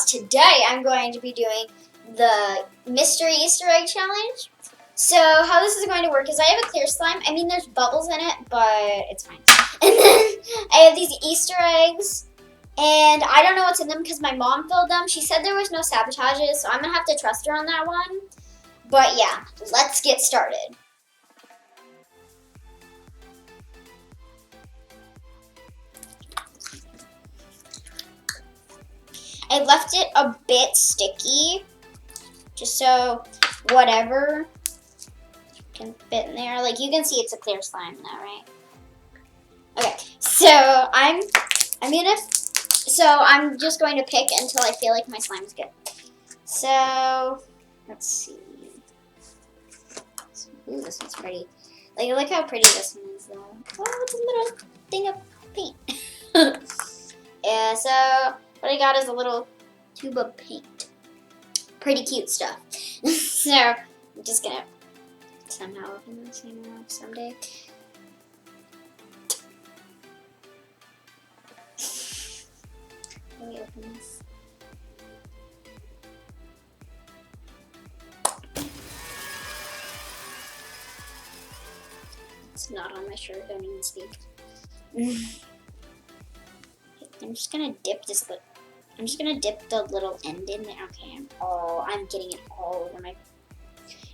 today I'm going to be doing the mystery Easter egg challenge. So how this is going to work is I have a clear slime. I mean, there's bubbles in it, but it's fine. And then I have these Easter eggs, and I don't know what's in them because my mom filled them. She said there was no sabotages, so I'm gonna have to trust her on that one. But yeah, let's get started. I left it a bit sticky, just so whatever can fit in there. Like you can see it's a clear slime now, right? Okay, so I'm just going to pick until I feel like my slime is good. So let's see. Ooh, this one's pretty. Like look how pretty this one is though. Oh, it's a little thing of paint. Yeah, so what I got is a little tube of paint. Pretty cute stuff. So I'm just gonna somehow open this, you know, someday. Let me open this. It's not on my shirt, don't even speak. I'm just gonna dip this. I'm just gonna dip the little end in there. Okay, I'm getting it all over my.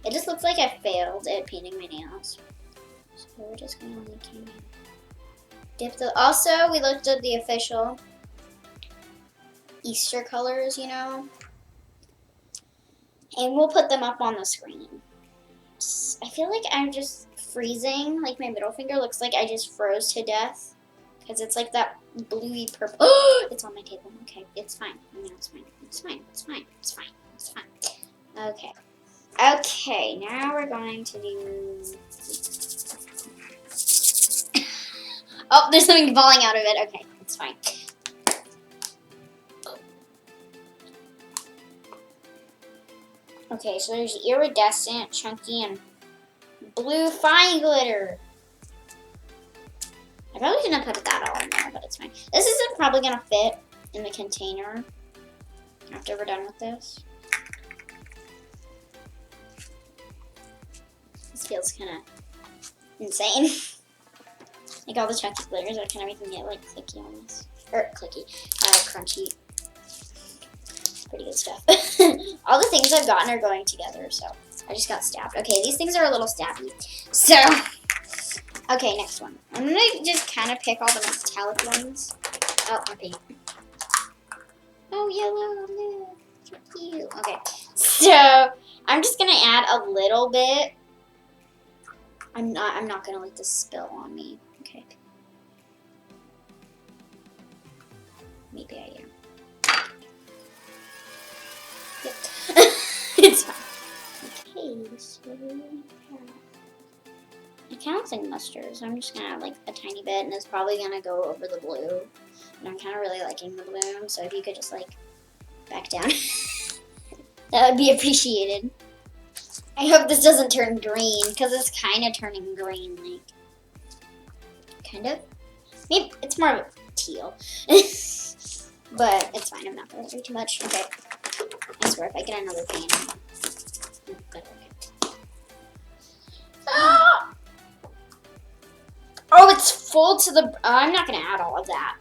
It just looks like I failed at painting my nails. So we're just gonna dip the. Also, we looked at the official Easter colors, you know, and we'll put them up on the screen. I feel like I'm just freezing. Like my middle finger looks like I just froze to death. Because it's like that bluey purple. Oh, it's on my table. Okay, it's fine. No, it's fine. It's fine. It's fine. It's fine. It's fine. Okay. Okay, now we're going to do. Oh, there's something falling out of it. Okay, it's fine. Okay, so there's iridescent, chunky, and blue fine glitter. I probably shouldn't have put that all in there, but it's fine. This isn't probably gonna fit in the container after we're done with this. This feels kind of insane. Like all the chunky glitters are kind of making it like clicky on this. Or clicky, crunchy. It's pretty good stuff. All the things I've gotten are going together, so I just got stabbed. Okay, these things are a little stabby. So. Okay, next one. I'm gonna just kind of pick all the metallic ones. Oh, my paint. Oh, yellow, look, so cute. Okay, so I'm just gonna add a little bit. I'm not gonna let this spill on me. Okay. Maybe I am. Yep. It's fine. Okay, so. It kind of looks like mustard, so I'm just gonna add like a tiny bit, and it's probably gonna go over the blue. And I'm kind of really liking the blue, so if you could just like back down, that would be appreciated. I hope this doesn't turn green, because it's kind of turning green, like kind of. Maybe it's more of a teal, but it's fine. I'm not gonna worry too much. Okay, I swear if I get another paint. Oh, it's full to the. I'm not gonna add all of that.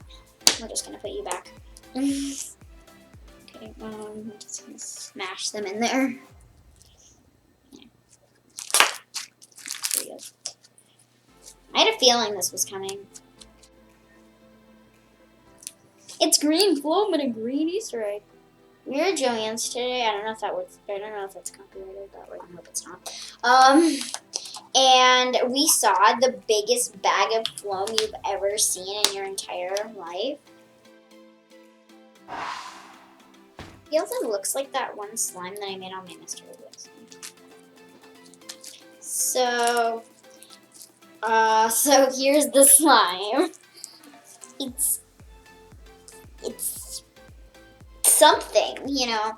We're just gonna put you back. Okay, I'm just gonna smash them in there. Yeah. There you go. I had a feeling this was coming. It's green foam and a green Easter egg. We were at Joann's today. I don't know if that was. I don't know if it's copyrighted, but I hope it's not. And we saw the biggest bag of foam you've ever seen in your entire life. It also looks like that one slime that I made on my mystery list. So here's the slime. It's something, you know.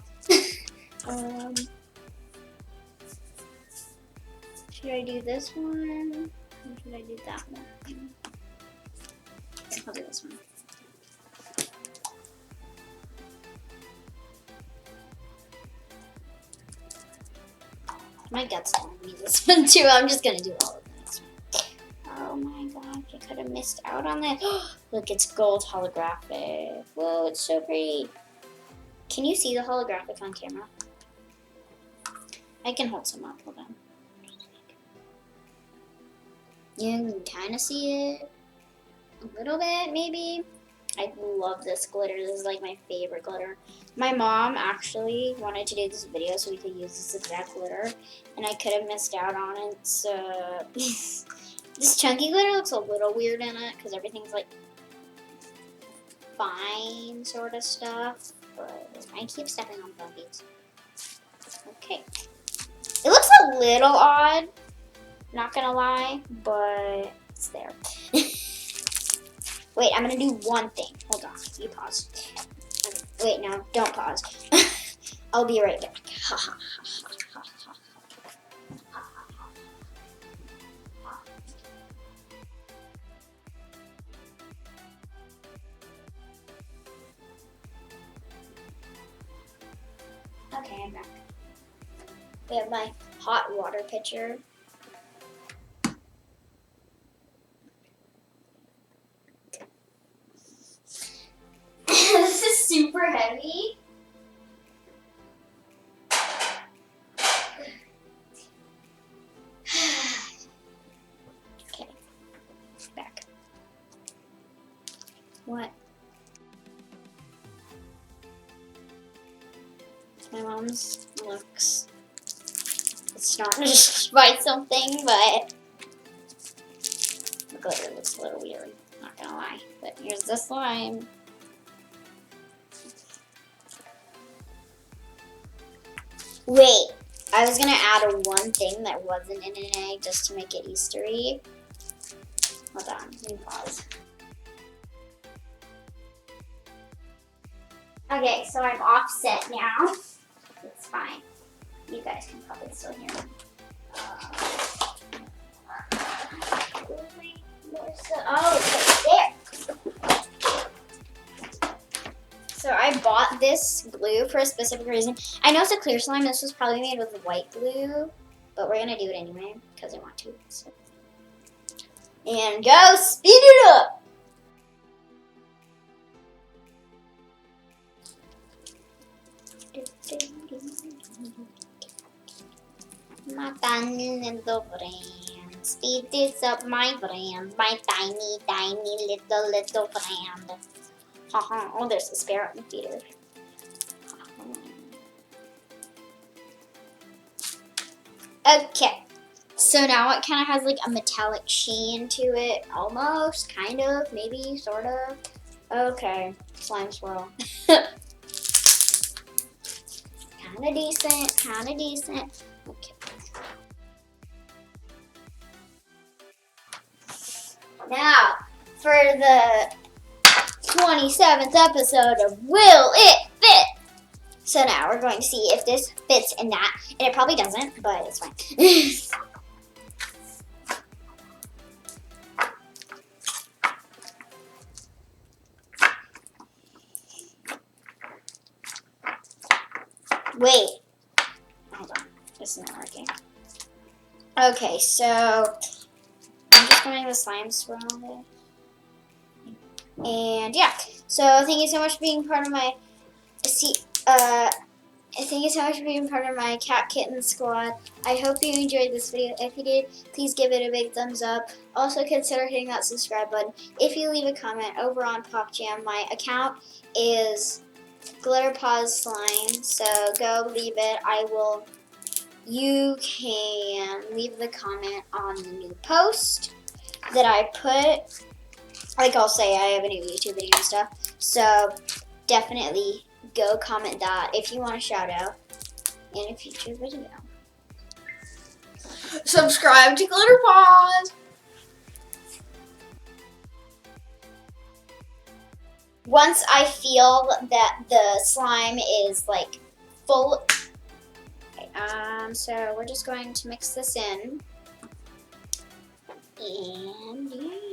Should I do this one? Or should I do that one? I'll do this one. My gut's telling me this one too. I'm just gonna do all of this. Oh my gosh, I could have missed out on that. Look, it's gold holographic. Whoa, it's so pretty. Can you see the holographic on camera? I can hold some up. Hold on. You can kind of see it. A little bit, maybe. I love this glitter. This is like my favorite glitter. My mom actually wanted to do this video so we could use this exact glitter, and I could have missed out on it. So this chunky glitter looks a little weird in it because everything's like fine sort of stuff. But I keep stepping on bumpies. Okay. It looks a little odd, not gonna lie, but it's there. Wait, I'm gonna do one thing. Hold on, you pause. Wait, no, don't pause. I'll be right back. Okay, I'm back. We have my hot water pitcher. This is super heavy. Okay, back. What? My mom's looks. It's not just by something, but the glitter looks a little weird. Not gonna lie. But here's the slime. Wait, I was gonna add one thing that wasn't in an egg just to make it Eastery. Hold on, let me pause. Okay, so I'm offset now. It's fine. You guys can probably still hear me. Oh, it's there. So I bought this glue for a specific reason. I know it's a clear slime. This was probably made with white glue, but we're gonna do it anyway because I want to. So. And go speed it up. My tiny little brand. Speed this up, my brand. My tiny, tiny little brand. Oh, there's a sparrow in the feeder. Okay, so now it kind of has like a metallic sheen to it. Almost, kind of, maybe, sort of. Okay, slime swirl. Kind of decent, kind of decent. Okay. Now, for the 27th episode of Will It Fit? So now we're going to see if this fits in that. And it probably doesn't, but it's fine. Wait. Hold on. This is not working. Okay, so I'm just going to slime swirl this. And yeah, so thank you so much for being part of my thank you so much for being part of my cat kitten squad. I hope you enjoyed this video. If you did, please give it a big thumbs up. Also consider hitting that subscribe button. If you leave a comment over on Pop Jam, my account is Glitter Paws Slime. So go leave it. You can leave the comment on the new post that I put. Like I'll say, I have a new YouTube video and stuff. So definitely go comment that if you want a shout out in a future video. Subscribe to Glitter Paws. Once I feel that the slime is like full. Okay, so we're just going to mix this in. And yeah.